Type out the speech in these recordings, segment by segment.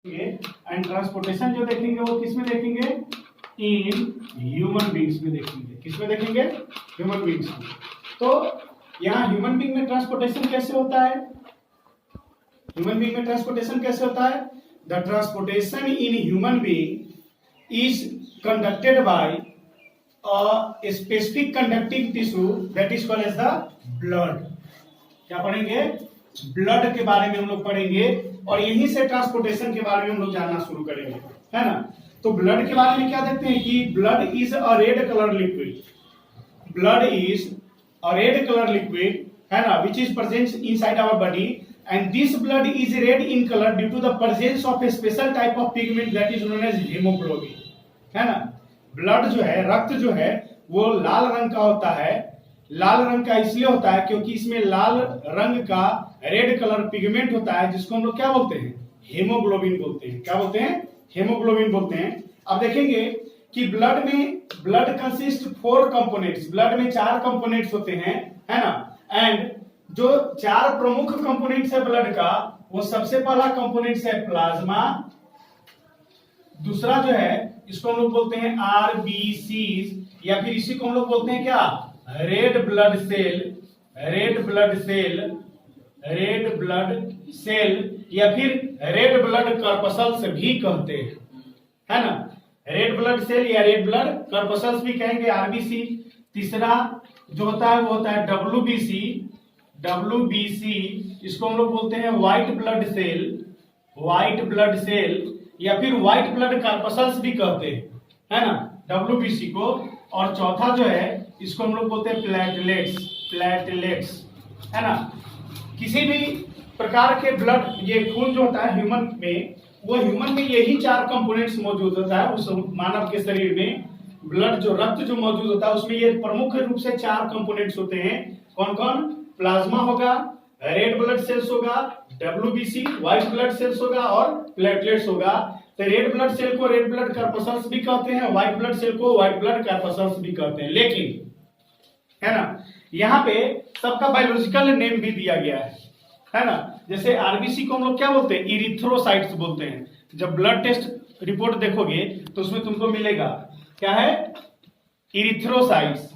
And transportation जो देखेंगे वो किस में देखेंगे, इन ह्यूमन बींग्स में देखेंगे। किस में देखेंगे, ह्यूमन बींग्स में। तो यहाँ ह्यूमन बींग में ट्रांसपोर्टेशन कैसे होता है, ह्यूमन बींग में ट्रांसपोर्टेशन कैसे होता है, the transportation in human being is conducted by a specific conducting tissue that is called as the blood। क्या पढ़ेंगे, ब्लड के बारे में हम लोग पढ़ेंगे और यहीं से ट्रांसपोर्टेशन के बारे में हम लोग जानना शुरू करेंगे, है ना। तो ब्लड के बारे में क्या देखते हैं कि blood is a red colour liquid, blood is a red colour liquid, है ना, which is present inside our body and this blood is red in colour due to the presence of a special type of pigment that is known as haemoglobin, है ना। Blood जो है, रक्त जो है वो लाल रंग का होता है। लाल रंग का इसलिए होता है क्योंकि इसमें लाल रंग का रेड कलर पिगमेंट होता है जिसको हम लोग क्या बोलते हैं, हीमोग्लोबिन बोलते हैं। क्या बोलते हैं, हीमोग्लोबिन बोलते हैं। अब देखेंगे कि ब्लड में, ब्लड कंसिस्ट 4 कंपोनेंट्स, ब्लड में 4 कंपोनेंट्स होते हैं, है ना। एंड जो 4 प्रमुख कंपोनेंट्स है ब्लड का, वो सबसे पहला कंपोनेंट्स है प्लाज्मा, दूसरा जो है इसको हम लोग बोलते हैं आरबीसी, या फिर इसी को हम लोग बोलते हैं क्या, red blood cell, red blood cell, red blood cell, या फिर रेड ब्लड कर्पसल्स भी कहते हैं, है ना। रेड ब्लड सेल या रेड ब्लड कर्पसल्स भी कहेंगे, आरबीसी। तीसरा जो होता है वो होता है डब्ल्यूबीसी, डब्ल्यूबीसी इसको हम लोग बोलते हैं white blood cell, white blood cell, या फिर व्हाइट ब्लड कार्पसल्स भी कहते हैं, है ना, डब्ल्यूबीसी को। और चौथा जो है इसको हम लोग बोलते हैं प्लेटलेट्स, प्लेटलेट्स, है ना। किसी भी प्रकार के ब्लड, ये खून जो होता है ह्यूमन में, वो ह्यूमन में यही 4 कंपोनेंट्स मौजूद होता है। उस मानव के शरीर में ब्लड जो रक्त जो मौजूद होता है उसमें ये प्रमुख रूप से 4 कंपोनेंट्स होते हैं। कौन कौन, प्लाज्मा होगा, रेड ब्लड सेल्स होगा, डब्ल्यूबीसी व्हाइट ब्लड सेल्स होगा और प्लेटलेट्स होगा। तो रेड ब्लड सेल को रेड ब्लड कार्पसल्स भी कहते हैं, व्हाइट ब्लड सेल को व्हाइट ब्लड कार्पसल्स भी कहते हैं। लेकिन, है ना, यहाँ पे सबका बायोलॉजिकल नेम भी दिया गया है ना। जैसे आरबीसी को हम लोग क्या बोलते हैं, इरिथ्रोसाइट्स बोलते हैं। जब ब्लड टेस्ट रिपोर्ट देखोगे तो उसमें तुमको मिलेगा क्या है, इरिथ्रोसाइट्स।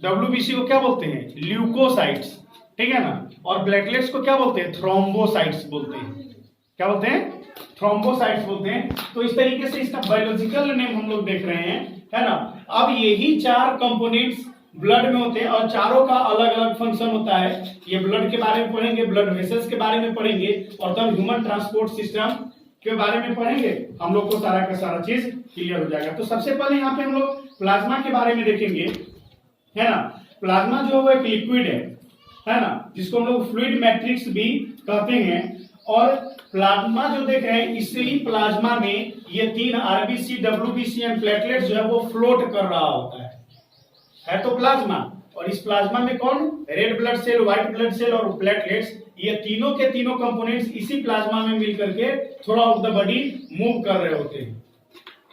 डब्ल्यूबीसी को क्या बोलते हैं, ल्यूकोसाइट्स, ठीक है ना। और प्लेटलेट्स को क्या बोलते हैं, थ्रोम्बोसाइट्स बोलते हैं। क्या बोलते हैं, थ्रोम्बोसाइट्स बोलते हैं। तो इस तरीके से इसका बायोलॉजिकल नेम हम लोग देख रहे हैं, है ना। अब यही 4 कंपोनेंट्स ब्लड में होते हैं और चारों का अलग अलग फंक्शन होता है। ये ब्लड के बारे में पढ़ेंगे, ब्लड वेसल्स के बारे में पढ़ेंगे, और तब ह्यूमन ट्रांसपोर्ट सिस्टम के बारे में पढ़ेंगे। हम लोग को सारा का सारा चीज क्लियर हो जाएगा। तो सबसे पहले यहाँ पे हम लोग प्लाज्मा के बारे में देखेंगे, है ना। प्लाज्मा जो है वो एक लिक्विड है ना, जिसको हम लोग फ्लूइड मैट्रिक्स भी कहते हैं। और प्लाज्मा जो देख रहे हैं, इसी प्लाज्मा में ये 3 आरबीसी, डब्ल्यूबीसी एंड प्लेटलेट्स जो है वो फ्लोट कर रहा होता है तो प्लाज्मा। और इस प्लाज्मा में कौन, red blood cell, white blood cell और प्लेटलेट्स, ये तीनों के तीनों कंपोनेंट्स इसी प्लाज्मा में मिलकर के through out the body move कर रहे होते हैं,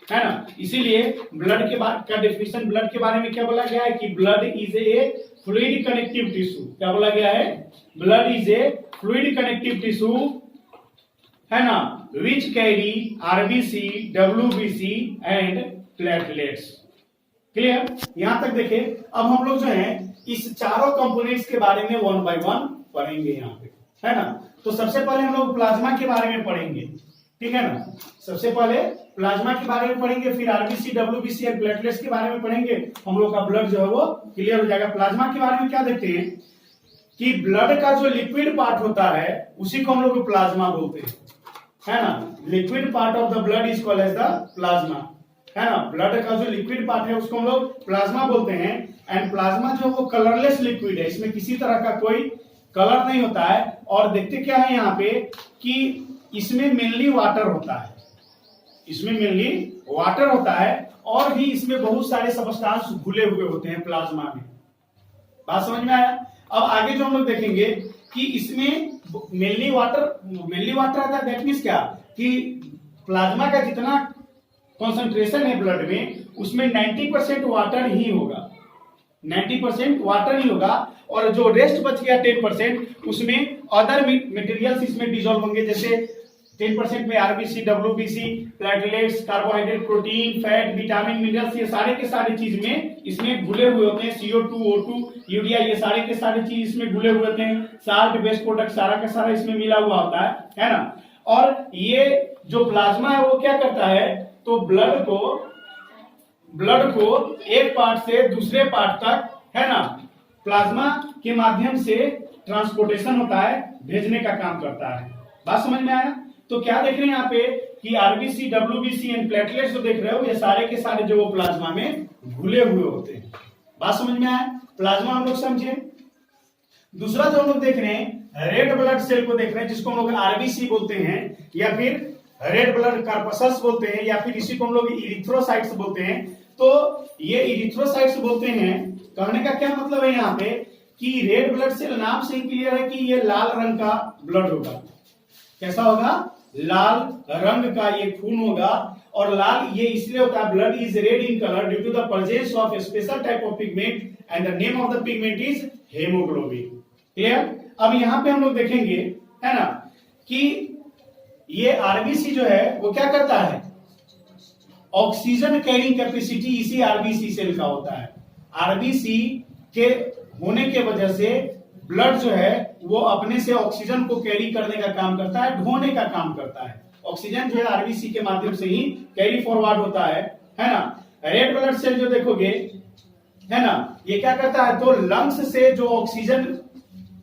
है ना। इसीलिए ब्लड के बाद का डेफिनेशन, ब्लड के बारे में क्या बोला गया है कि blood is a fluid connective tissue. क्या बोला गया है, blood is a fluid connective tissue, है ना, which carry RBC, WBC and platelets. Clear, यहां तक देखें। अब हम लोग जो है इस चारों कंपोनेंट्स के बारे में 1 by 1 पढ़ेंगे यहाँ पे, है ना। तो सबसे पहले हम लोग प्लाज्मा के बारे में पढ़ेंगे, ठीक है ना। सबसे पहले प्लाज्मा के बारे में पढ़ेंगे, फिर आरबीसी, डब्ल्यूबीसी और प्लेटलेट्स के बारे में पढ़ेंगे। हम लोग का ब्लड जो है वो क्लियर हो जाएगा। प्लाज्मा के बारे में क्या देखते हैं कि ब्लड का जो लिक्विड पार्ट होता है उसी को हम लोग प्लाज्मा बोलते हैं, है ना। Liquid part of the blood is called as the plasma, है ना। ब्लड का जो लिक्विड पार्ट है उसको हम लोग प्लाज्मा बोलते हैं। एंड प्लाज्मा जो वो कलरलेस लिक्विड है, इसमें किसी तरह का कोई कलर नहीं होता है। और देखते क्या है यहाँ पे कि इसमें मेनली वाटर होता है, इसमें मेनली वाटर होता है, और भी इसमें बहुत सारे सबस्टांस घुले हुए होते हैं प्लाज्मा में। बात समझ में आया। अब आगे जो हम लोग देखेंगे कि इसमें मेनली वाटर आता है। दैट मीन्स क्या कि प्लाज्मा का जितना कॉन्सेंट्रेशन है ब्लड में, उसमें 90% वाटर ही होगा, 90% वाटर ही होगा। और जो रेस्ट बच गया 10%, उसमें अदर मटेरियल्स इसमें डिजोल्व होंगे, जैसे 10% में RBC, WBC, platelets, carbohydrate, protein, fat, vitamin, minerals, ये सारे के सारे चीज में इसमें घुले हुए होते हैं। CO2, O2, यूरिया, ये सारे के सारे चीज इसमें घुले हुए होते हैं। साल्ट बेस्ड प्रोडक्ट सारा का सारा इसमें मिला हुआ होता है ना। और ये जो प्लाज्मा है वो क्या करता है, तो ब्लड को एक पार्ट से दूसरे पार्ट तक, है ना, प्लाज्मा के माध्यम से ट्रांसपोर्टेशन होता है, भेजने का काम करता है। बात समझ में आया? तो क्या देख रहे हैं यहाँ पे कि आरबीसी, डब्ल्यूबीसी एंड प्लेटलेट्स जो देख रहे हो, ये सारे के सारे जो वो प्लाज्मा में घुले हुए होते हैं। बात समझ में आया? प्लाज्मा हम लोग समझे। दूसरा जो हम लोग देख रहे हैं, रेड ब्लड सेल को देख रहे हैं, जिसको हम लोग आरबीसी बोलते हैं, या फिर रेड ब्लड कार्पसस बोलते हैं, या फिर इसी को हम लोग इरिथ्रोसाइट्स बोलते हैं। तो ये इरिथ्रोसाइट्स बोलते हैं, कहने का क्या मतलब है यहाँ पे कि रेड ब्लड सेल नाम से ही क्लियर है कि ये लाल रंग का ब्लड होगा। कैसा होगा? लाल रंग का ये खून होगा। और लाल ये इसलिए होता है, blood is red in colour due to the presence of a special type of pigment and the name of the pigment is haemoglobin. Clear? अब यहां पे हम लोग देखेंगे, है ना, कि ये आरबीसी जो है वो क्या करता है, ऑक्सीजन कैरिंग कैपेसिटी इसी आरबीसी सेल का होता है। आरबीसी के होने के वजह से ब्लड जो है वो अपने से ऑक्सीजन को कैरी करने का काम करता है, ढोने का काम करता है। ऑक्सीजन जो है आरबीसी के माध्यम से ही कैरी फॉरवर्ड होता है ना। रेड ब्लड सेल जो देखोगे, है ना, ये क्या करता है, तो लंग्स से जो ऑक्सीजन,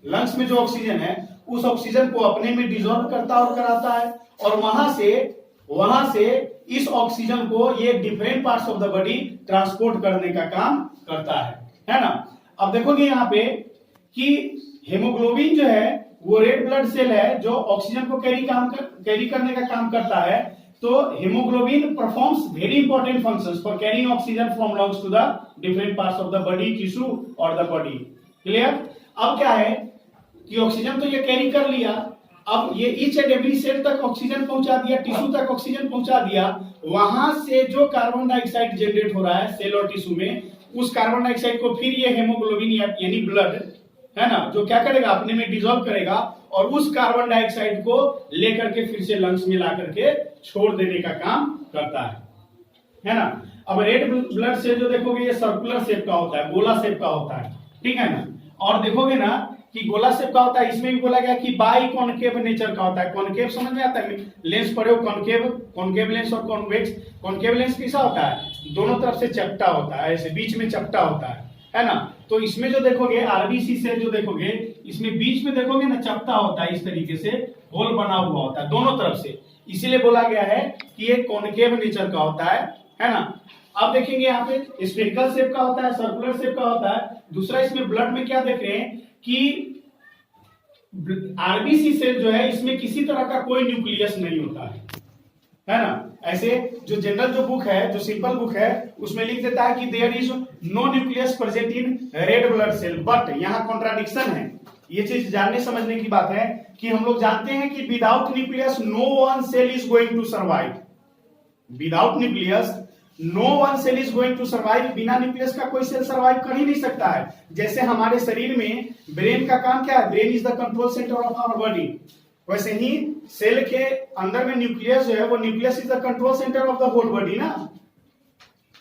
लंग्स में जो ऑक्सीजन है उस ऑक्सीजन को अपने में डिजोल्व करता और कराता है, और वहां से इस ऑक्सीजन को ये different parts of the body transport करने का काम करता है ना। अब देखोगे यहाँ पे कि हेमोग्लोबिन जो है वो रेड ब्लड सेल है जो ऑक्सीजन को कैरी करने का काम करता है। तो haemoglobin performs very important functions for carrying oxygen from lungs to the different parts of the body, tissue और द बॉडी। क्लियर? अब क्या है कि ऑक्सीजन तो ये कैरी कर लिया, अब ये ईच एंड एवरी सेल तक ऑक्सीजन पहुंचा दिया, टिश्यू तक ऑक्सीजन पहुंचा दिया। वहां से जो कार्बन डाइऑक्साइड जनरेट हो रहा है सेल और टिश्यू में, उस कार्बन डाइऑक्साइड को फिर ये हेमोग्लोबिन यानी ब्लड, है ना, जो क्या करेगा, अपने में डिसॉल्व करेगा और उस कार्बन डाइऑक्साइड को लेकर के फिर से लंग्स में ला करके छोड़ देने का काम करता है ना। अब रेड ब्लड सेल जो देखोगे ये सर्कुलर शेप का होता है, गोला शेप का होता है, ठीक है ना। और देखोगे ना कि गोला शेप का होता है, इसमें भी बोला गया कि बाई कॉनकेव नेचर का होता है। कॉनकेव समझ में आता है, लेंस पढ़े हो, कॉनकेव लेंस और कॉन्वेक्स। कॉनकेव लेंस कैसा होता है, दोनों तरफ से चपटा होता है, ऐसे बीच में चपटा होता है ना। तो इसमें जो देखोगे आरबीसी सेल जो देखोगे, इसमें बीच में देखोगे ना चपटा होता है, इस तरीके से होल बना हुआ होता है दोनों तरफ से, इसीलिए बोला गया है कि ये कॉनकेव नेचर का होता है ना। अब देखेंगे यहाँ पे स्फेरिकल शेप का होता है, सर्कुलर शेप का होता है। दूसरा इसमें ब्लड में क्या देख रहे हैं कि आरबीसी सेल जो है इसमें किसी तरह का कोई न्यूक्लियस नहीं होता है ना। ऐसे जो जनरल जो बुक है, जो सिंपल बुक है, उसमें लिख देता है कि there is no nucleus present in red blood cell, but यहाँ कॉन्ट्राडिक्शन है। ये चीज जानने समझने की बात है कि हम लोग जानते हैं कि without nucleus no one cell is going to survive. Without nucleus no one cell is going to survive. बिना न्यूक्लियस का कोई सेल सर्वाइव कर ही नहीं सकता है। जैसे हमारे शरीर में ब्रेन का काम क्या है, brain is the control centre of our body, वैसे ही सेल के अंदर में न्यूक्लियस जो है वो nucleus is the control centre of the whole body ना,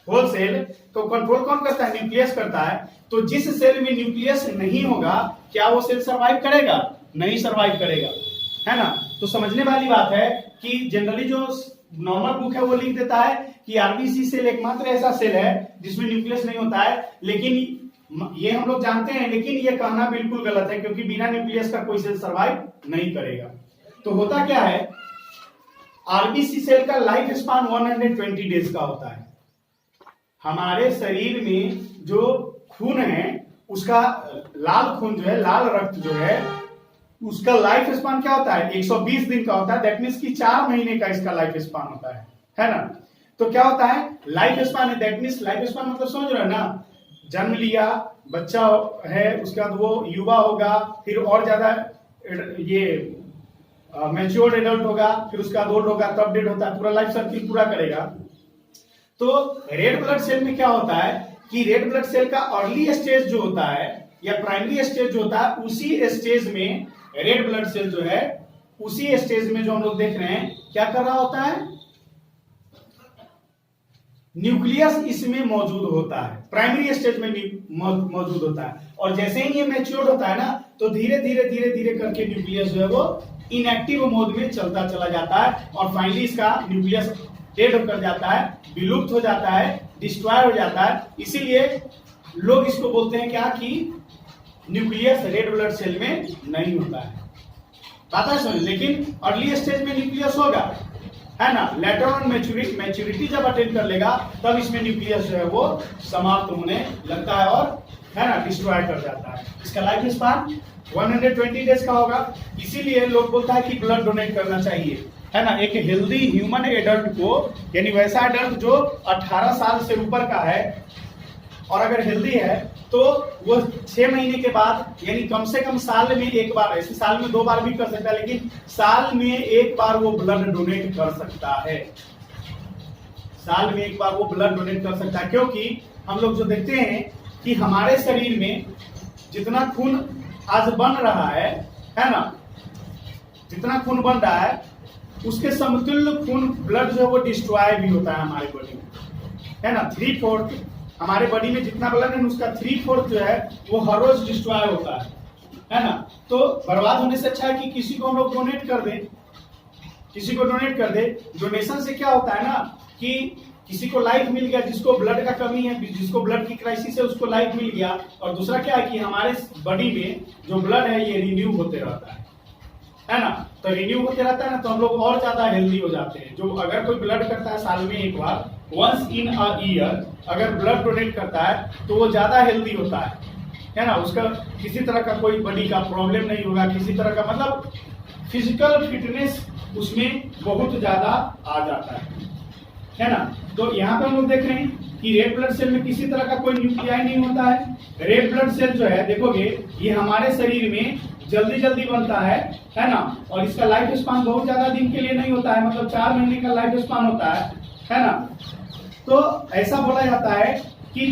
होल सेल। तो कंट्रोल कौन करता है, न्यूक्लियस करता है। तो जिस सेल में न्यूक्लियस नहीं होगा, क्या वो सेल सर्वाइव करेगा? नहीं सर्वाइव करेगा, है ना। तो समझने वाली बात है कि जनरली जो नॉर्मल बुक है वो लिख देता है कि आरबीसी सेल एकमात्र ऐसा सेल है जिसमें न्यूक्लियस नहीं होता है, लेकिन ये हम लोग जानते हैं, लेकिन ये कहना बिल्कुल गलत है, क्योंकि बिना न्यूक्लियस का कोई सेल सर्वाइव नहीं करेगा। तो होता क्या है, आरबीसी सेल का लाइफ स्पान 120 डेज का होता है। हमारे शरीर में जो खून है उसका लाल खून जो है, लाल रक्त जो है, उसका लाइफ स्पान क्या होता है, 120 दिन का होता है। दैट मीन्स कि 4 महीने का इसका लाइफ स्पान होता है ना। तो क्या होता है, लाइफ स्पान है, दैट मीन्स लाइफ स्पान मतलब समझ रहे हो ना, जन्म लिया, बच्चा है, उसके बाद वो युवा होगा, फिर और ज्यादा ये मैच्योर्ड एडल्ट होगा, फिर उसका ओल्ड होगा, तब डेड होता है, पूरा लाइफ सर्किल पूरा करेगा। तो रेड ब्लड सेल में क्या होता है कि रेड ब्लड सेल का अर्ली स्टेज जो होता है या प्राइमरी स्टेज जो होता है, उसी स्टेज में रेड ब्लड सेल जो है उसी स्टेज में जो हम लोग देख रहे हैं क्या कर रहा होता है, न्यूक्लियस इसमें मौजूद होता है, प्राइमरी स्टेज में मौजूद होता है। और जैसे ही ये मैच्योर होता है ना, तो धीरे धीरे धीरे धीरे करके न्यूक्लियस जो है वो इनएक्टिव मोड में चलता चला जाता है और फाइनली इसका न्यूक्लियस डेड कर जाता है, विलुप्त हो जाता है, डिस्ट्रॉय हो जाता है। इसीलिए लोग इसको बोलते हैं क्या कि न्यूक्लियस रेड ब्लड सेल में नहीं होता है, बात है समझ। लेकिन अर्ली स्टेज में न्यूक्लियस होगा, है ना, लेटर ऑन मैच्योरिटी जब अटेंड कर लेगा तब इसमें न्यूक्लियस जो है वो समाप्त होने लगता है और, है ना, डिस्ट्रॉय कर जाता है। इसका लाइफ स्पान 120 डेज का होगा। इसीलिए लोग बोलता है कि ब्लड डोनेट करना चाहिए, है ना। एक हेल्दी ह्यूमन एडल्ट को, यानी वैसा एडल्ट जो 18 साल से ऊपर का है और अगर हेल्दी है तो वो 6 महीने के बाद, यानी कम से कम साल में एक बार, ऐसे साल में 2 बार भी कर सकता है, लेकिन साल में एक बार वो ब्लड डोनेट कर सकता है, साल में एक बार वो ब्लड डोनेट कर सकता है। क्योंकि हम लोग जो देखते हैं कि हमारे शरीर में जितना खून आज बन रहा है ना, जितना खून बन रहा है उसके समतुल्य खून ब्लड जो है वो डिस्ट्रॉय भी होता है हमारे बॉडी में, है ना। 3/4 हमारे बॉडी में जितना ब्लड है उसका 3/4 जो है वो हर रोज डिस्ट्रॉय होता है ना। तो बर्बाद होने से अच्छा है कि किसी को हम लोग डोनेट कर दें, किसी को डोनेट कर दे। डोनेशन से क्या होता है ना कि किसी को लाइफ मिल गया, जिसको ब्लड का कमी है, जिसको ब्लड की क्राइसिस है, उसको लाइफ मिल गया। और दूसरा क्या है कि हमारे बॉडी में जो ब्लड है ये रिन्यू होते रहता है ना। तो रिन्यू होते रहता है ना, तो हम लोग और ज्यादा हेल्दी हो जाते हैं। जो अगर कोई ब्लड करता है साल में एक बार, वंस इन अ ईयर अगर ब्लड डोनेट करता है तो वो ज्यादा हेल्दी होता है ना। उसका किसी तरह का कोई बॉडी का प्रॉब्लम नहीं होगा, किसी तरह का मतलब फिजिकल फिटनेस उसमें बहुत ज्यादा आ जाता है ना। तो यहाँ पे हम लोग देख रहे हैं कि रेड ब्लड सेल में किसी तरह का कोई न्यूक्लियाई नहीं होता है। रेड ब्लड सेल जो है देखोगे ये हमारे शरीर में जल्दी जल्दी बनता है ना। और इसका लाइफ स्पान बहुत ज्यादा दिन के लिए नहीं होता है, मतलब 4 महीने का लाइफ स्पान होता है ना। तो ऐसा बोला जाता है कि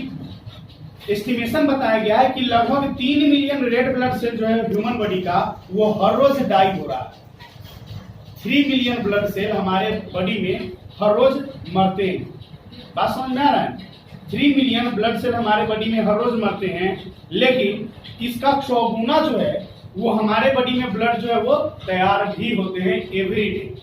एस्टिमेशन बताया गया है कि लगभग 3 मिलियन रेड ब्लड सेल जो है ह्यूमन बॉडी का वो हर रोज डाई हो रहा है। 3 मिलियन ब्लड सेल हमारे बॉडी में हर रोज मरते हैं, बात समझ में आ रहा है। 3 मिलियन ब्लड सेल हमारे बॉडी में हर रोज मरते हैं, लेकिन इसका 4 गुना जो है वो हमारे बॉडी में ब्लड जो है वो तैयार भी होते हैं एवरी डे।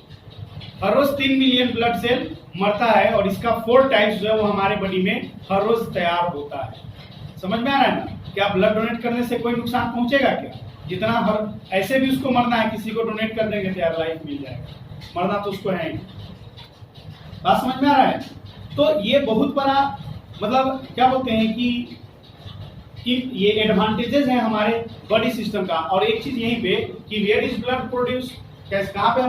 हर रोज 3 मिलियन ब्लड सेल मरता है और इसका 4 टाइम्स जो है वो हमारे बॉडी में हर रोज तैयार होता है। समझ में आ रहा है ना। क्या ब्लड डोनेट करने से कोई नुकसान पहुंचेगा क्या? जितना हर ऐसे भी उसको मरना है, किसी को डोनेट कर देंगे तो यार लाइफ मिल जाएगा, मरना तो उसको है ही। बात समझ में आ रहा है। तो ये बहुत बड़ा मतलब क्या बोलते हैं कि ये एडवांटेजेस है हमारे बॉडी सिस्टम का। और एक चीज यहीं पे कि वेयर इज ब्लड प्रोड्यूस, कहाँ पे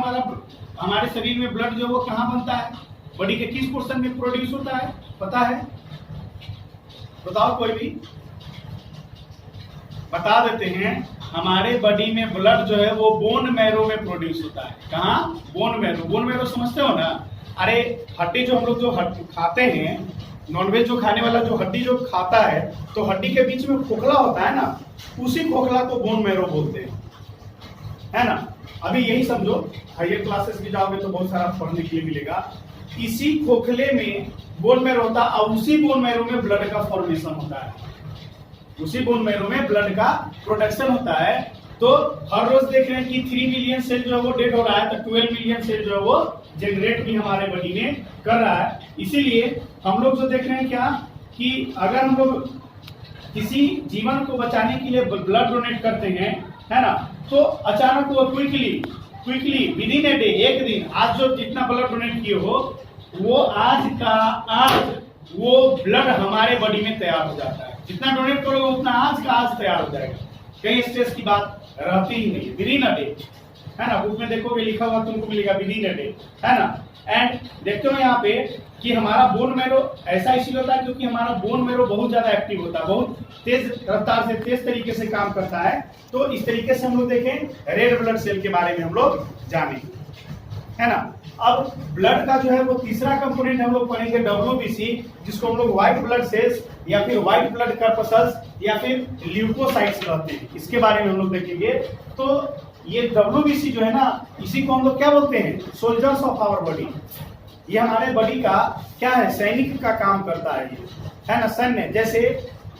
हमारे शरीर में ब्लड जो है वो कहाँ बनता है, बॉडी के किस पोर्शन में प्रोड्यूस होता है, पता है? बताओ कोई भी बता देते हैं। हमारे बॉडी में ब्लड जो है वो बोन मैरो में प्रोड्यूस होता है। कहाँ? Bone marrow. बोन मैरो समझते हो ना? अरे हड्डी जो हम लोग जो खाते हैं, नॉनवेज जो खाने वाला जो हड्डी जो खाता है, तो हड्डी के बीच में खोखला होता है ना, उसी खोखला को बोन मैरो बोलते हैं, है ना। अभी यही समझो, हायर क्लासेस भी जाओगे तो बहुत सारा पढ़ने के लिए मिलेगा। इसी खोखले में बोन मैरो होता है और उसी बोन मैरो में ब्लड का फॉर्मेशन होता है, उसी बोन मैरो में ब्लड का प्रोडक्शन होता है। तो हर रोज देख रहे हैं कि 3 मिलियन सेल जो है वो डेड हो रहा है, तो 12 मिलियन सेल जो है वो जनरेट भी हमारे बॉडी में कर रहा है। इसीलिए हम लोग जो देख रहे हैं क्या कि अगर हम लोग किसी जीवन को बचाने के लिए ब्लड डोनेट करते हैं, है ना, तो अचानक वो quickly with in a day, एक दिन, आज जो जितना ब्लड डोनेट किए हो वो आज वो ब्लड हमारे बॉडी में तैयार हो जाता है। जितना डोनेट करोगे उतना आज का आज तैयार हो जाएगा। कहीं स्ट्रेस की बात रहती ही नहीं, विद इन अ डे, है ना। बुक में देखोगे लिखा हुआ तुमको मिलेगा विद इन अ डे, है ना। एंड देखते हो यहाँ पे कि हमारा बोन मैरो ऐसा इसलिए होता है क्योंकि हमारा बोन मैरो बहुत ज्यादा एक्टिव होता है, बहुत तेज रफ्तार से, तेज तरीके से काम करता है। तो इस तरीके से हम लोग देखें रेड ब्लड सेल के बारे में हम लोग जाने, है ना। अब ब्लड का जो है वो तीसरा कंपोनेंट हम लोग पढ़ेंगे WBC, जिसको हम लोग व्हाइट ब्लड सेल्स या फिर व्हाइट ब्लड कॉर्पसल्स या फिर ल्यूकोसाइट्स कहते हैं। इसके बारे में हम लोग देखेंगे। तो ये WBC जो है ना, इसी को हम लोग क्या बोलते हैं, सोल्जर्स ऑफ आवर बॉडी। ये हमारे बॉडी का क्या है, सैनिक का काम करता है, ये है ना, सैन्य। जैसे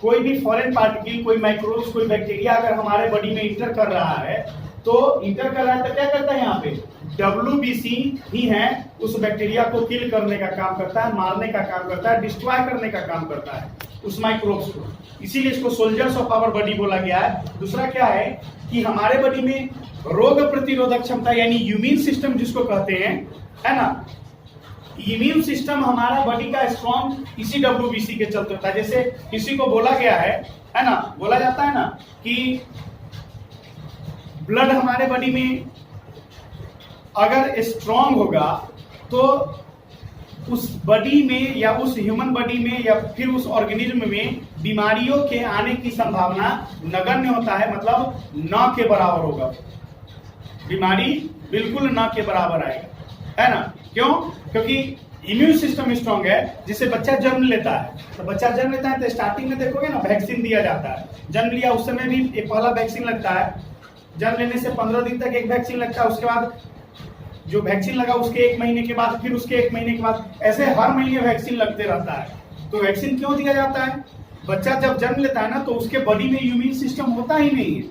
कोई भी फॉरेन पार्टिकल, कोई माइक्रोब्स, कोई बैक्टीरिया अगर हमारे बॉडी में इंटर कर रहा है, तो इंटर कर रहा है तो क्या करता है, यहाँ पे WBC ही है, उस बैक्टीरिया को किल करने का काम करता है, मारने का काम करता है, डिस्ट्रॉय करने का काम करता है उस माइक्रोब्स को। इसीलिए इसको सोल्जर्स ऑफ आवर बॉडी बोला गया है। दूसरा क्या है कि हमारे बॉडी में रोग प्रतिरोधक क्षमता यानी इम्यून सिस्टम जिसको कहते हैं, है ना, इम्यून सिस्टम हमारा बॉडी का स्ट्रॉन्ग इसी WBC के चलते होता है। जैसे किसी को बोला गया है ना, बोला जाता है ना कि ब्लड हमारे बॉडी में अगर स्ट्रॉन्ग होगा तो उस बॉडी में या उस ह्यूमन बॉडी में या फिर उस ऑर्गेनिज्म में बीमारियों के आने की संभावना नगण्य होता है, मतलब न के बराबर होगा। बीमारी बिल्कुल न के बराबर आएगा, है ना। क्यों? क्योंकि इम्यून सिस्टम स्ट्रांग है। जिसे बच्चा जन्म लेता है, तो बच्चा जन्म लेता है तो स्टार्टिंग में देखोगे ना वैक्सीन दिया जाता है। जन्म लिया उस समय भी एक पहला वैक्सीन लगता है, जन्म लेने से 15 दिन तक एक वैक्सीन लगता है, उसके बाद जो वैक्सीन लगा उसके 1 महीने के बाद, फिर उसके 1 महीने के बाद, ऐसे हर महीने वैक्सीन लगते रहता है। तो वैक्सीन क्यों दिया जाता है? बच्चा जब जन्म लेता है ना तो उसके बॉडी में इम्यून सिस्टम होता ही नहीं है,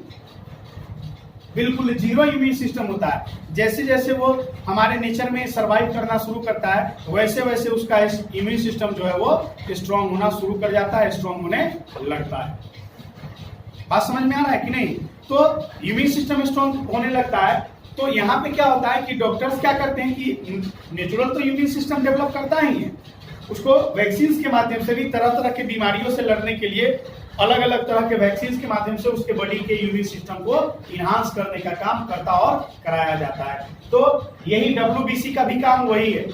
बिल्कुल जीरो इम्यून सिस्टम होता है। जैसे जैसे वो हमारे नेचर में सर्वाइव करना शुरू करता है वैसे वैसे उसका इम्यून सिस्टम जो है वो स्ट्रांग होना शुरू कर जाता है, स्ट्रांग होने लगता है। बात समझ में आ रहा है कि नहीं? तो इम्यून सिस्टम स्ट्रांग होने लगता है। तो यहाँ पे क्या होता है कि डॉक्टर्स क्या करते हैं कि नेचुरल तो इम्यून सिस्टम डेवलप करता ही है, उसको वैक्सीन के माध्यम से भी तरह तरह के बीमारियों से लड़ने के लिए अलग अलग तरह के वैक्सीन के माध्यम से उसके बॉडी के इम्यून सिस्टम को इनहांस करने का काम करता और कराया जाता है। तो यही WBC का भी काम वही है।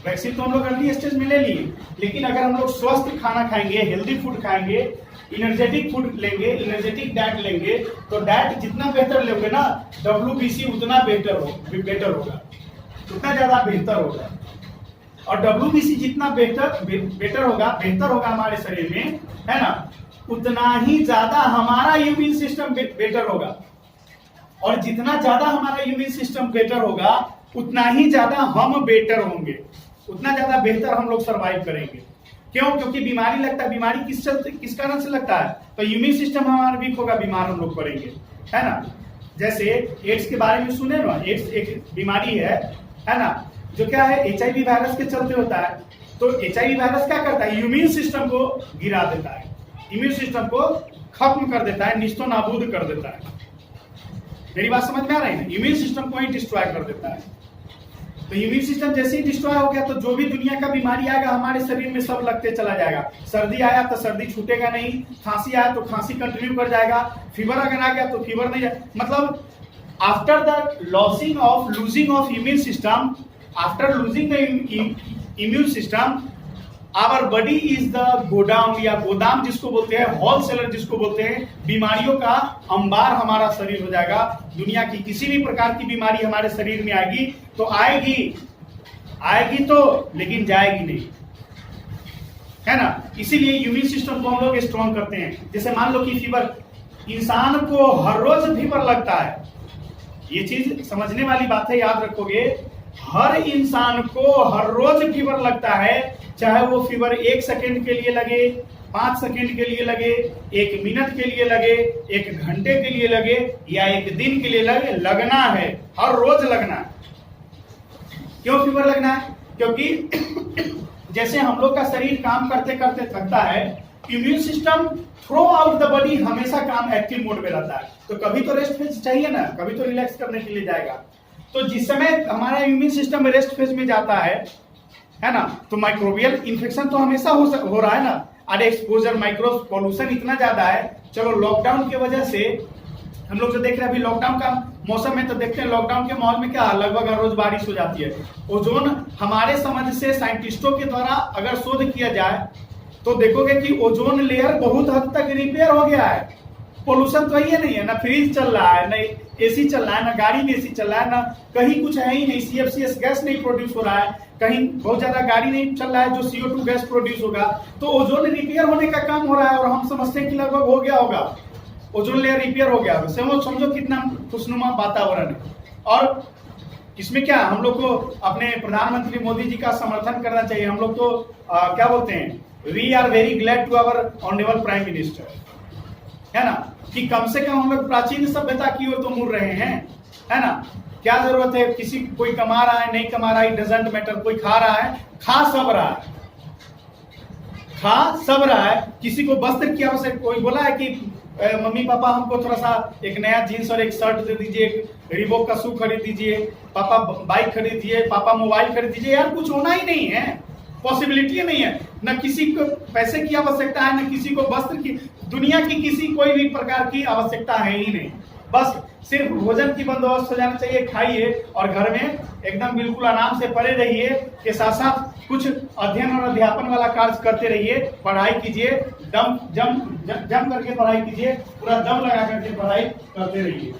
वैक्सीन तो हम लोग अर्ली स्टेज में ले लिए, लेकिन अगर हम लोग स्वस्थ खाना खाएंगे, हेल्दी फूड खाएंगे, इनर्जेटिक फूड लेंगे, इनर्जेटिक डाइट लेंगे, तो डाइट जितना बेहतर लोगे ना WBC उतना बेहतर होगा, उतना ज्यादा बेहतर होगा। और WBC जितना बेहतर होगा हमारे शरीर में, है ना, उतना ही ज्यादा हमारा इम्यून सिस्टम बेटर होगा। और जितना ज्यादा हमारा इम्यून सिस्टम बेटर होगा उतना ही ज्यादा हम बेटर होंगे, उतना ज्यादा बेहतर हम लोग सर्वाइव करेंगे। क्यों? क्योंकि बीमारी लगता है। बीमारी किस कारण से लगता है? तो इम्यून सिस्टम हमारा वीक होगा, बीमार हम लोग पड़ेंगे, है ना। जैसे एड्स के बारे में सुने ना, एड्स एक बीमारी है ना, जो क्या है HIV वायरस के चलते होता है। तो HIV वायरस क्या करता है? इम्यून सिस्टम को गिरा देता है, इम्यून सिस्टम को खत्म कर देता है, निस्तो नाबूद कर देता है। मेरी बात समझ में आ रही है? इम्यून सिस्टम को ही डिस्ट्रॉय कर देता है। तो इम्यून सिस्टम जैसे ही डिस्ट्रॉय हो गया तो जो भी दुनिया का बीमारी आएगा हमारे शरीर में सब लगते चला जाएगा। सर्दी आया तो सर्दी छूटेगा नहीं, खांसी आया तो खांसी कंटिन्यू कर जाएगा, फीवर अगर आ गया तो फीवर नहीं जाए। मतलब after the losing of immune system, after losing the immune system, our body is the godown या गोदाम जिसको बोलते हैं, होलसेलर जिसको बोलते हैं, बीमारियों का अंबार हमारा शरीर हो जाएगा। दुनिया की किसी भी प्रकार की बीमारी हमारे शरीर में आएगी तो आएगी तो, लेकिन जाएगी नहीं, है ना। इसीलिए इम्यून सिस्टम को हम लोग स्ट्रॉन्ग करते हैं। जैसे मान लो कि फीवर, इंसान को हर रोज फीवर लगता है, ये चीज समझने वाली बात है, याद रखोगे। हर इंसान को हर रोज फीवर लगता है, चाहे वो फीवर 1 सेकेंड के लिए लगे, 5 सेकेंड के लिए लगे, 1 मिनट के लिए लगे, 1 घंटे के लिए लगे या 1 दिन के लिए लगे, लगना है, हर रोज लगना है। क्यों फीवर लगना है? क्योंकि जैसे हम लोग का शरीर काम करते करते थकता है, immune system through out the body हमेशा काम एक्टिव मोड में रहता है। तो कभी तो रेस्ट फेज चाहिए ना, कभी तो रिलैक्स करने के लिए जाएगा। तो जिस समय हमारा इम्यून सिस्टम रेस्ट फेज में जाता है ना, तो माइक्रोबियल इन्फेक्शन तो हमेशा हो रहा है ना। अरे एक्सपोजर, माइक्रो पॉल्यूशन इतना ज्यादा है। चलो लॉकडाउन की वजह से हम लोग जो देख रहे हैं अभी लॉकडाउन का मौसम में, तो देखते हैं लॉकडाउन के माहौल में क्या लगभग हर रोज बारिश हो जाती है। ओजोन हमारे समझ से साइंटिस्टों के द्वारा अगर शोध किया जाए तो देखोगे कि ओजोन लेयर बहुत हद तक रिपेयर हो गया है। पोल्यूशन तो ये नहीं है, ना फ्रिज चल रहा है, ना AC चल रहा है, ना गाड़ी में AC चल रहा है, ना कहीं कुछ है ही नहीं, CFCS गैस नहीं प्रोड्यूस हो रहा है, कहीं बहुत ज्यादा गाड़ी नहीं चल रहा है जो CO2 गैस प्रोड्यूस होगा। तो ओजोन रिपेयर होने का काम हो रहा है और हम समझते हैं कि लगभग हो गया होगा। ओजोन लेयर रिपेयर हो गया, समझो कितना खुशनुमा वातावरण है। और इसमें क्या हम लोग को अपने प्रधानमंत्री मोदी जी का समर्थन करना चाहिए। हम लोग तो क्या बोलते हैं, we are very glad to our honourable prime minister, है ना, कि कम से कम हम लोग प्राचीन सभ्यता की ओर तो मुड़ रहे हैं, है ना। क्या जरूरत है, किसी कोई कमा रहा है नहीं कमा रहा है डजंट मैटर, कोई खा रहा है, खा सब रहा है, खा सब रहा है। किसी को वस्त्र की आवश्यकता, कोई बोला है कि मम्मी पापा हमको थोड़ा सा एक नया जीन्स और एक शर्ट दे दीजिए, रिबॉक का शू खरीद दीजिए, पापा बाइक खरीद दीजिए, पापा मोबाइल खरीद दीजिए, यार कुछ होना ही नहीं है, पॉसिबिलिटी नहीं है। न किसी को पैसे की आवश्यकता है, न किसी को वस्त्र की, दुनिया की किसी कोई भी प्रकार की आवश्यकता है ही नहीं। बस सिर्फ भोजन की बंदोबस्त हो जाना चाहिए, खाइए और घर में एकदम बिल्कुल आराम से पड़े रहिए, के साथ साथ कुछ अध्ययन और अध्यापन वाला कार्य करते रहिए, पढ़ाई कीजिए, जम करके पढ़ाई कीजिए, पूरा दम लगा करके पढ़ाई करते रहिए।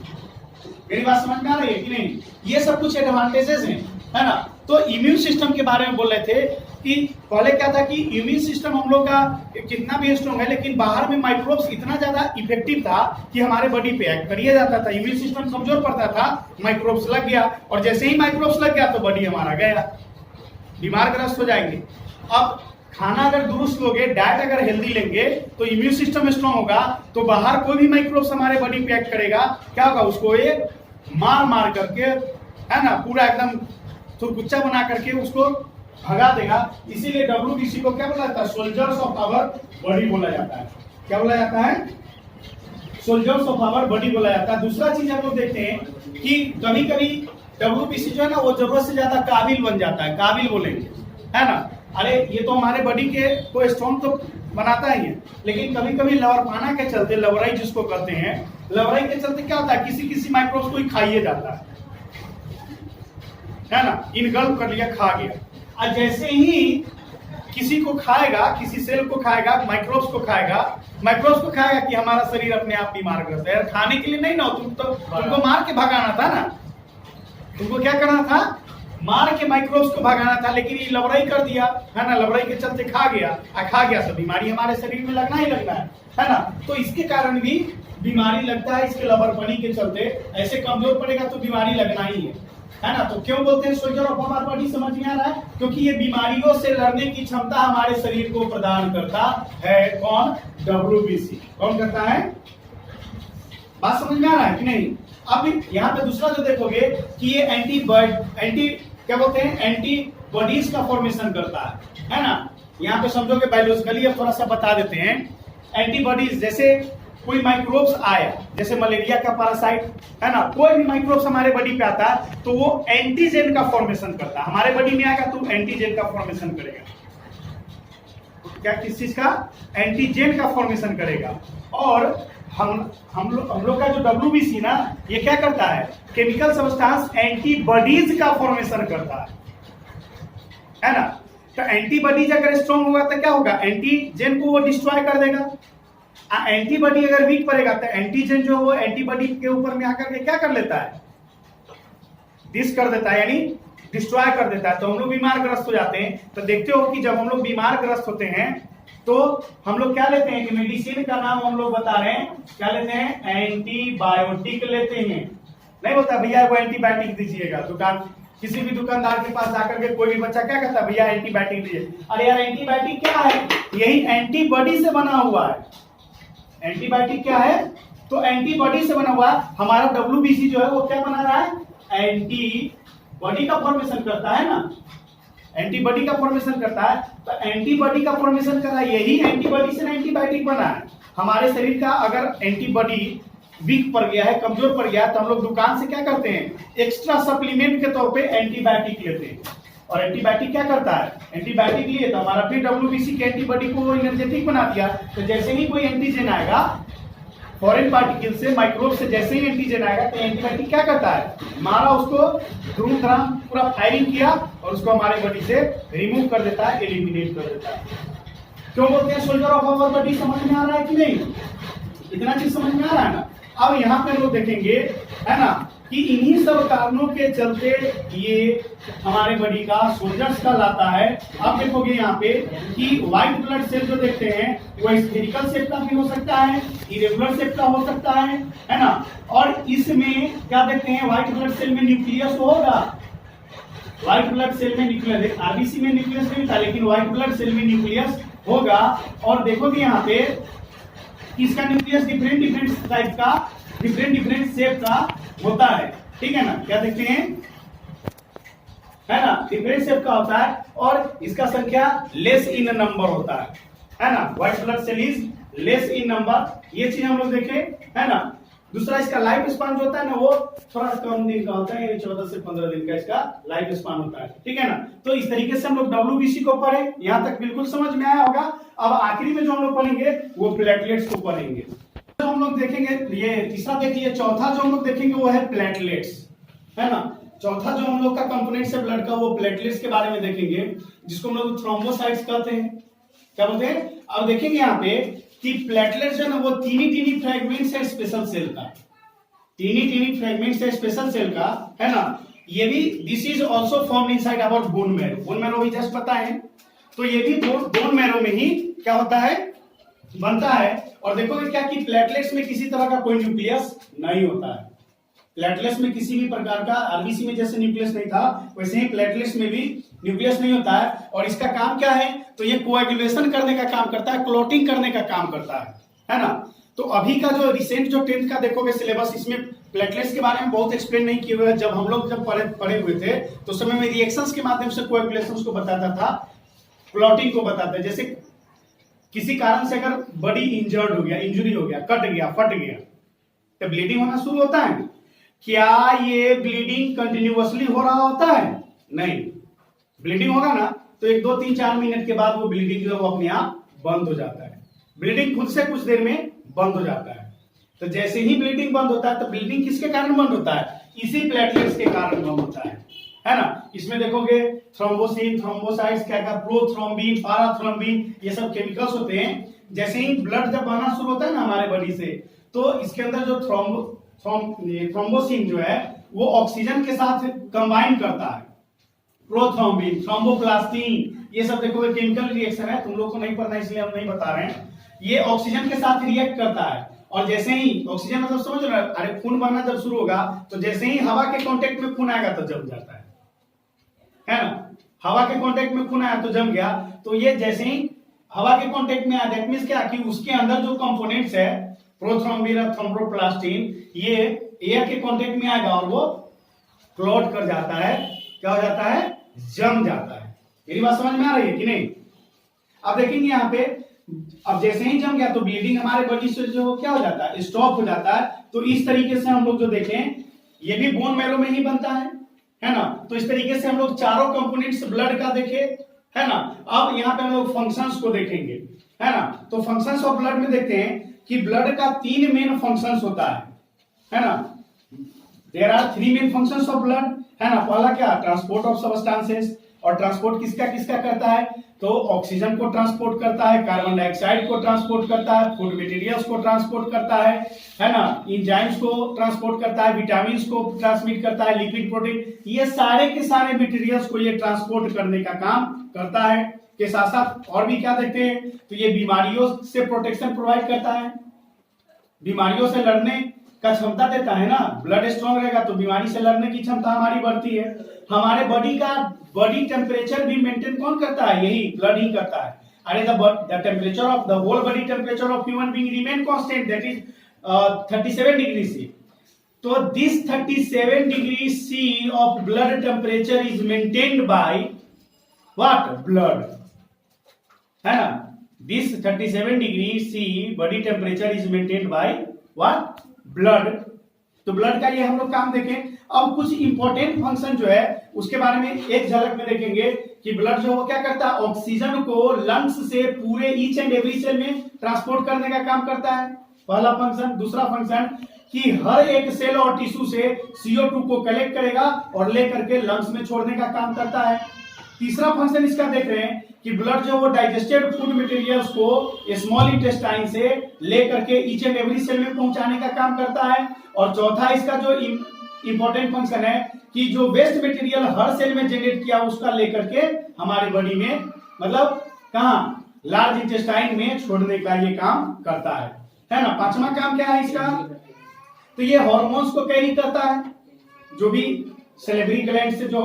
मेरी बात समझ में आ रही है कि नहीं? ये सब कुछ एडवांटेजेस हैं, है ना। तो इम्यून सिस्टम के बारे में बोल रहे थे कि पहले क्या था कि इम्यून सिस्टम हम लोग का कितना भी स्ट्रॉन्ग है, लेकिन बाहर में माइक्रोब्स इतना ज्यादा इफेक्टिव था कि हमारे बॉडी पे एक्ट करिए जाता था। इम्यून सिस्टम कमजोर पड़ता था, माइक्रोब्स लग गया, और जैसे ही माइक्रोब्स लग गया तो बॉडी हमारा गया, बीमार ग्रस्त हो जाएंगे। अब खाना अगर दुरुस्त लोगे, डाइट अगर हेल्दी लेंगे, तो इम्यून सिस्टम स्ट्रॉन्ग होगा, तो बाहर कोई भी माइक्रोब्स हमारे बॉडी पे एक्ट करेगा, क्या होगा, उसको ये मार करके, है ना, पूरा एकदम गुच्छा बना करके उसको भगा देगा। इसीलिए WBC को क्या बोला जाता है, सोल्जर्स ऑफ आवर बॉडी बोला जाता है। क्या बोला जाता है, सोल्जर्स ऑफ आवर बॉडी बोला जाता है। दूसरा चीज हम लोग देखते हैं कि कभी कभी WBC जो है ना, वो जरूरत से ज्यादा काबिल बन जाता है, काबिल बोलेंगे, है ना। अरे ये तो हमारे बॉडी के को स्ट्रॉन्ग तो बनाता ही है, लेकिन कभी कभी लवरपाना के चलते, लवराई जिसको कहते हैं, लवराई के चलते क्या होता है, किसी माइक्रोब्स को ही खाइए जाता है ना, इनगल्प कर लिया, खा गया। और जैसे ही किसी को खाएगा, किसी सेल को खाएगा, माइक्रोब्स को खाएगा कि हमारा शरीर अपने आप बीमारग्रस्त है। खाने के लिए नहीं ना, तुमको मार के भगाना था ना, तुमको क्या करना था, मार के माइक्रोब्स को भगाना था, लेकिन ये लवराई कर दिया, है ना, लवराई के चलते खा गया तो बीमारी हमारे शरीर में लगना ही लगना है ना। तो इसके कारण भी बीमारी लगता है, इसके लवरपनी के चलते ऐसे कमजोर पड़ेगा तो बीमारी लगना ही है ना। तो क्यों बोलते हैं सोल्जर ऑफ आवर बॉडी, समझ में आ रहा है, क्योंकि ये बीमारियों से लड़ने की क्षमता हमारे शरीर को प्रदान करता है। कौन, WBC कौन करता है, बात समझ में आ रहा है कि नहीं। अब यहाँ पे दूसरा जो देखोगे कि ये एंटी क्या बोलते हैं, एंटीबॉडीज का फॉर्मेशन करता है ना। यहाँ पे समझोगे बायोलॉजिकली, अब थोड़ा सा बता देते हैं। एंटीबॉडीज, जैसे कोई माइक्रोब्स आया, जैसे मलेरिया का पैरासाइट, है ना, कोई भी माइक्रोब्स हमारे बॉडी पे आता है तो वो एंटीजेन का फॉर्मेशन करता है, हमारे बॉडी में आएगा तो एंटीजेन का फॉर्मेशन करेगा। क्या, किस चीज का, एंटीजेन का फॉर्मेशन करेगा। और हम लोग का जो WBC ना, ये क्या करता है, केमिकल सब्सटेंस एंटीबॉडीज का फॉर्मेशन करता है ना। तो एंटीबॉडीज अगर स्ट्रॉन्ग होगा तो क्या होगा, एंटीजेन को वो डिस्ट्रॉय कर देगा। एंटीबॉडी अगर वीक पड़ेगा तो एंटीजन जो वो एंटीबॉडी के ऊपर में आकर के क्या कर लेता है, डिस कर देता है, यानी डिस्ट्रॉय कर देता है, तो हम लोग बीमार ग्रस्त हो जाते हैं। तो देखते हो कि जब हम लोग बीमार ग्रस्त होते हैं तो हम लोग क्या लेते हैं, कि मेडिसिन का नाम हम लोग बता रहे हैं, क्या लेते हैं, एंटीबायोटिक लेते हैं। नहीं बोलता भैया वो एंटीबायोटिक दीजिएगा, किसी भी दुकानदार के पास जाकर के कोई भी बच्चा क्या कहता है, भैया एंटीबायोटिक दीजिए। अरे यार एंटीबायोटिक क्या है, यही एंटीबॉडी से बना हुआ है। एंटीबायोटिक क्या है, तो एंटीबॉडी से बना हुआ। हमारा WBC जो है वो क्या बना रहा है, एंटीबॉडी का फॉर्मेशन करता है ना, एंटीबॉडी का फॉर्मेशन करता है। तो एंटीबॉडी का फॉर्मेशन कर रहा है, यही एंटीबॉडी से एंटीबायोटिक बना है। हमारे शरीर का अगर एंटीबॉडी वीक पड़ गया है, कमजोर पड़ गया है, तो हम लोग दुकान से क्या करते हैं, एक्स्ट्रा सप्लीमेंट के तौर पे एंटीबायोटिक लेते हैं। और एंटीबायोटिक क्या करता है, एंटीबायोटिक लिए तो हमारा फिर WBC के एंटीबॉडी को एनर्जेटिक बना दिया। तो जैसे ही कोई एंटीजन आएगा, फॉरेन पार्टिकल से, माइक्रोब से जैसे ही एंटीजन आएगा, तो एंटीबायोटिक क्या करता है, मारा उसको धूम-धाम पूरा फायरिंग किया और उसको हमारे बॉडी से रिमूव कर देता है, एलिमिनेट कर देता है। क्यों बोलते हैं सोल्जर ऑफ आवर बॉडी, समझ में आ रहा है कि नहीं, इतना चीज समझ में आ रहा है ना। अब यहाँ पे लोग देखेंगे, है ना, कि इन्हीं सब कारणों के चलते ये हमारे बॉडी का सोल्जर्स का लाता है। अब देखोगे यहाँ पे कि व्हाइट ब्लड सेल जो देखते हैं वो स्फेरिकल शेप का भी हो सकता है, इरेगुलर शेप का हो सकता है ना। और इसमें क्या देखते हैं, व्हाइट ब्लड सेल में न्यूक्लियस होगा, व्हाइट ब्लड सेल में न्यूक्लियस, आरबीसी में न्यूक्लियस नहीं था लेकिन व्हाइट ब्लड सेल में न्यूक्लियस होगा। और देखोगे यहाँ पे इसका न्यूक्लियस डिफरेंट डिफरेंट टाइप का, डिफरेंट डिफरेंट शेप का होता है, ठीक है ना। क्या देखते हैं, है ना, डिफरेंट शेप का होता है और इसका संख्या लेस इन नंबर होता है ना। White blood cell is less in number, ये चीज हम लोग देखे, है ना। दूसरा इसका लाइफ स्पान जो होता है ना वो थोड़ा कम दिन का होता है, 14 से 15 दिन का इसका लाइफ स्पान होता है, ठीक है ना। तो इस तरीके से हम लोग डब्ल्यूबीसी को पढ़े, यहां तक बिल्कुल समझ में आया होगा। अब आखिरी में जो हम लोग पढ़ेंगे वो प्लेटलेट्स को पढ़ेंगे। तो हम लोग देखेंगे, ये तीसरा देखिए, चौथा जो हम लोग देखेंगे वो है प्लेटलेट्स, है ना। चौथा जो हम लोग का कंपोनेंट्स है ब्लड का वो प्लेटलेट्स के बारे में देखेंगे, जिसको हम लोग थ्रोम्बोसाइट्स कहते हैं। क्या बोलते हैं, अब देखेंगे यहाँ पे कि प्लेटलेट्स जो है ना वो टीनी फ्रेगमेंट्स है स्पेशल सेल का, टीनी फ्रेगमेंट्स है स्पेशल सेल का, है ना। ये भी this is also formed inside our bone marrow, bone marrow भी जस्ट पता है, तो ये भी बोन मैरो में ही क्या होता है, बनता है। और देखोगे क्या कि प्लेटलेट्स में किसी तरह का कोई न्यूक्लियस नहीं होता है, प्लेटलेट्स में किसी भी प्रकार का, आरबीसी में जैसे न्यूक्लियस नहीं था वैसे ही प्लेटलेट्स में भी न्यूक्लियस नहीं होता है। और इसका काम क्या है, तो ये कोएगुलेशन करने का काम करता है, क्लॉटिंग करने का काम करता है ना। तो अभी का जो रिसेंट जो 10th का देखोगे सिलेबस, इसमें प्लेटलेट्स के बारे में बहुत एक्सप्लेन नहीं किए हुए हैं। जब हम लोग पढ़े हुए थे तो समय में रिएक्शंस के माध्यम से कोएगुलेशंस को बताता था, क्लॉटिंग को बताता है। जैसे किसी कारण से अगर बॉडी इंजर्ड हो गया, इंजुरी हो गया, कट गया, फट गया, तो ब्लीडिंग होना शुरू होता है। क्या ये ब्लीडिंग कंटिन्यूअसली हो रहा होता है? नहीं, ब्लीडिंग होगा ना तो 1 2 3 4 मिनट के बाद वो ब्लीडिंग जो अपने आप बंद हो जाता है, ब्लीडिंग खुद से कुछ देर में बंद हो जाता है। तो जैसे ही ब्लीडिंग बंद होता है, तो ब्लीडिंग किसके कारण बंद होता है, इसी प्लेटलेट्स के कारण बंद होता है ना। इसमें देखोगे थ्रोम्बोसिन, थ्रोम्बोसाइट्स, क्या क्या, प्रोथ्रोम्बिन, पाराथ्रोम्बिन, ये सब केमिकल्स होते हैं। जैसे ही ब्लड जब बहना शुरू होता है ना हमारे बॉडी से, तो इसके अंदर जो थ्रोम्बोसिन जो है वो ऑक्सीजन के साथ कंबाइन करता है, प्रोथ्रोम्बिन, थ्रोम्बोप्लास्टिन, ये सब देखोगे केमिकल रिएक्शन है, तुम लोग को नहीं पता इसलिए हम नहीं बता रहे हैं। ये ऑक्सीजन के साथ रिएक्ट करता है और जैसे ही ऑक्सीजन मतलब समझ रहे हो, अरे खून बहना जब शुरू होगा तो जैसे ही हवा के कांटेक्ट में खून आएगा तो जम जाता है ना। हवा के कांटेक्ट में खून आया तो जम गया, तो ये जैसे ही हवा के कांटेक्ट में आया, दैट मींस क्या कि उसके अंदर जो कंपोनेंट्स है प्रोथ्रोम्बिन और थ्रोम्बोप्लास्टिन, ये एयर के कांटेक्ट में आएगा और वो क्लॉट कर जाता है, क्या हो जाता है, जम जाता है। मेरी बात समझ में आ रही है कि नहीं? अब देखेंगे यहाँ पे, अब जैसे ही जम गया तो ब्लीडिंग हमारे बॉडी से जो क्या हो जाता है, स्टॉप हो जाता है। तो इस तरीके से हम लोग जो देखें, ये भी बोन मैरो में ही बनता है ना। तो इस तरीके से हम लोग चारों कंपोनेंट्स ब्लड का देखे, है ना। अब यहाँ पे हम लोग फंक्शंस को देखेंगे, है ना। तो फंक्शंस ऑफ ब्लड में देखते हैं कि ब्लड का 3 मेन फंक्शंस होता है ना। There are 3 main functions of blood, है ना। पहला क्या, ट्रांसपोर्ट ऑफ सबस्टेंसेस, और ट्रांसपोर्ट किसका किसका करता है, तो ऑक्सीजन को ट्रांसपोर्ट करता है, कार्बन डाइऑक्साइड को ट्रांसपोर्ट करता है, फूड मटेरियल्स को ट्रांसपोर्ट करता है ना, एंजाइम्स को ट्रांसपोर्ट करता है, विटामिन को ट्रांसमिट करता है, लिपिड प्रोटीन, ये सारे के सारे मटेरियल्स को ये ट्रांसपोर्ट करने का काम करता है। के साथ साथ और भी क्या देखते हैं, तो ये बीमारियों से प्रोटेक्शन प्रोवाइड करता है, बीमारियों से लड़ने का क्षमता देता है ना। ब्लड स्ट्रांग रहेगा तो बीमारी से लड़ने की क्षमता हमारी बढ़ती है। हमारे बॉडी का बॉडी टेम्परेचर भी मेंटेन कौन करता है, यही ब्लड ही करता है। अरे the temperature of the whole body temperature of human being remain constant, that is 37 degree C. तो this 37 degree C of blood temperature is maintained by what, blood, है ना। This 37 degree C body temperature is maintained by what, blood. तो blood का ये हम लोग काम देखें। अब कुछ इंपॉर्टेंट फंक्शन जो है उसके बारे में एक झलक में देखेंगे कि ब्लड जो वो क्या करता है, ऑक्सीजन को लंग्स से पूरे ईच एंड एवरी सेल में ट्रांसपोर्ट करने का काम करता है, पहला फंक्शन। दूसरा फंक्शन कि हर एक सेल और टिश्यू से CO2 को कलेक्ट करेगा और लेकर के लंग्स में छोड़ने का काम करता है। तीसरा फंक्शन इसका देख रहे हैं कि ब्लड जो वो डाइजेस्टेड फूड मटेरियल्स को स्मॉल इंटेस्टाइन से लेकर के ईच एंड एवरी सेल में पहुंचाने का काम करता है। और चौथा इसका जो इंपॉर्टेंट फंक्शन है कि जो वेस्ट मटेरियल हर सेल में जनरेट किया उसका लेकर के हमारे बॉडी में, मतलब कहां, लार्ज इंटेस्टाइन में छोड़ने का ये काम करता है ना। पांचवा काम क्या है इसका, तो ये हार्मोन्स को कैरी करता है, जो भी सेलेब्री ग्लैंड से जो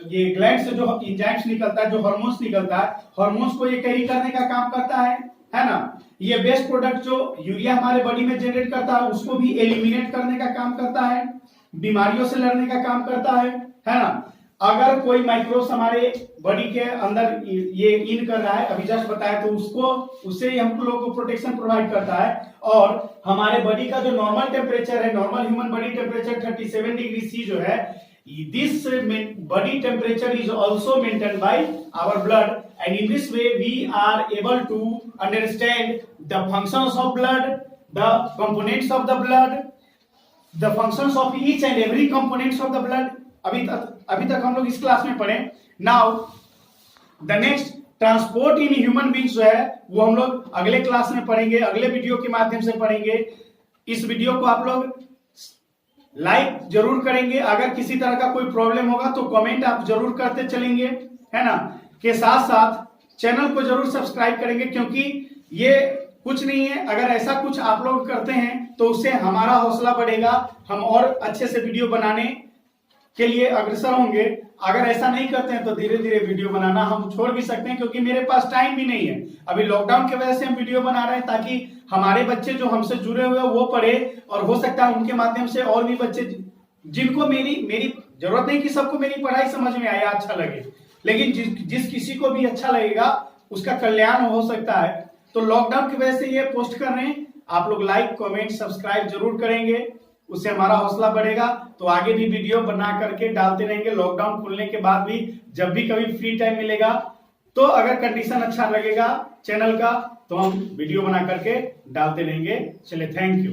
ये ग्लैंड से जो एंजाइम्स निकलता है, जो हार्मोन्स निकलता है, हार्मोन्स को ये कैरी करने का काम करता है ना। ये वेस्ट प्रोडक्ट जो यूरिया हमारे बॉडी में जनरेट करता है उसको भी एलिमिनेट करने का काम करता है, बीमारियों से लड़ने का काम करता है ना। अगर कोई माइक्रोब्स हमारे बॉडी के अंदर ये इन कर रहा है, अभी जस्ट बताया, तो उसको, उससे ही हम लोग को प्रोटेक्शन प्रोवाइड करता है। और हमारे बॉडी का जो नॉर्मल टेम्परेचर है, normal human body temperature 37 degree C जो है, this body temperature is also maintained by our blood, and in this way we are able to understand the functions of blood, the components of the blood, the functions of each and every components of the blood. अभी तक हम लोग इस class में पढ़े। Now the next transport in human beings जो है वो हम लोग अगले क्लास में पढ़ेंगे, अगले वीडियो के माध्यम से पढ़ेंगे। इस वीडियो को आप लोग लाइक जरूर करेंगे, अगर किसी तरह का कोई प्रॉब्लम होगा तो कमेंट आप जरूर करते चलेंगे, है ना। के साथ साथ चैनल को जरूर सब्सक्राइब करेंगे, क्योंकि ये कुछ नहीं है, अगर ऐसा कुछ आप लोग करते हैं तो उससे हमारा हौसला बढ़ेगा, हम और अच्छे से वीडियो बनाने के लिए अग्रसर होंगे। अगर ऐसा नहीं करते हैं तो धीरे धीरे वीडियो बनाना हम छोड़ भी सकते हैं, क्योंकि मेरे पास टाइम भी नहीं है। अभी लॉकडाउन की वजह से हम वीडियो बना रहे हैं ताकि हमारे बच्चे जो हमसे जुड़े हुए हैं वो पढ़े, और हो सकता है उनके माध्यम से और भी बच्चे जिनको मेरी जरूरत नहीं कि सबको मेरी पढ़ाई समझ में आए, अच्छा लगे, लेकिन जिस किसी को भी अच्छा लगेगा उसका कल्याण हो सकता है। तो लॉकडाउन की वजह से ये पोस्ट कर रहे हैं, आप लोग लाइक कमेंट सब्सक्राइब जरूर करेंगे, उससे हमारा हौसला बढ़ेगा। तो आगे भी वीडियो बना करके डालते रहेंगे, लॉकडाउन खुलने के बाद भी, जब भी कभी फ्री टाइम मिलेगा, तो अगर कंडीशन अच्छा लगेगा चैनल का तो हम वीडियो बना करके डालते रहेंगे। चलिए, थैंक यू।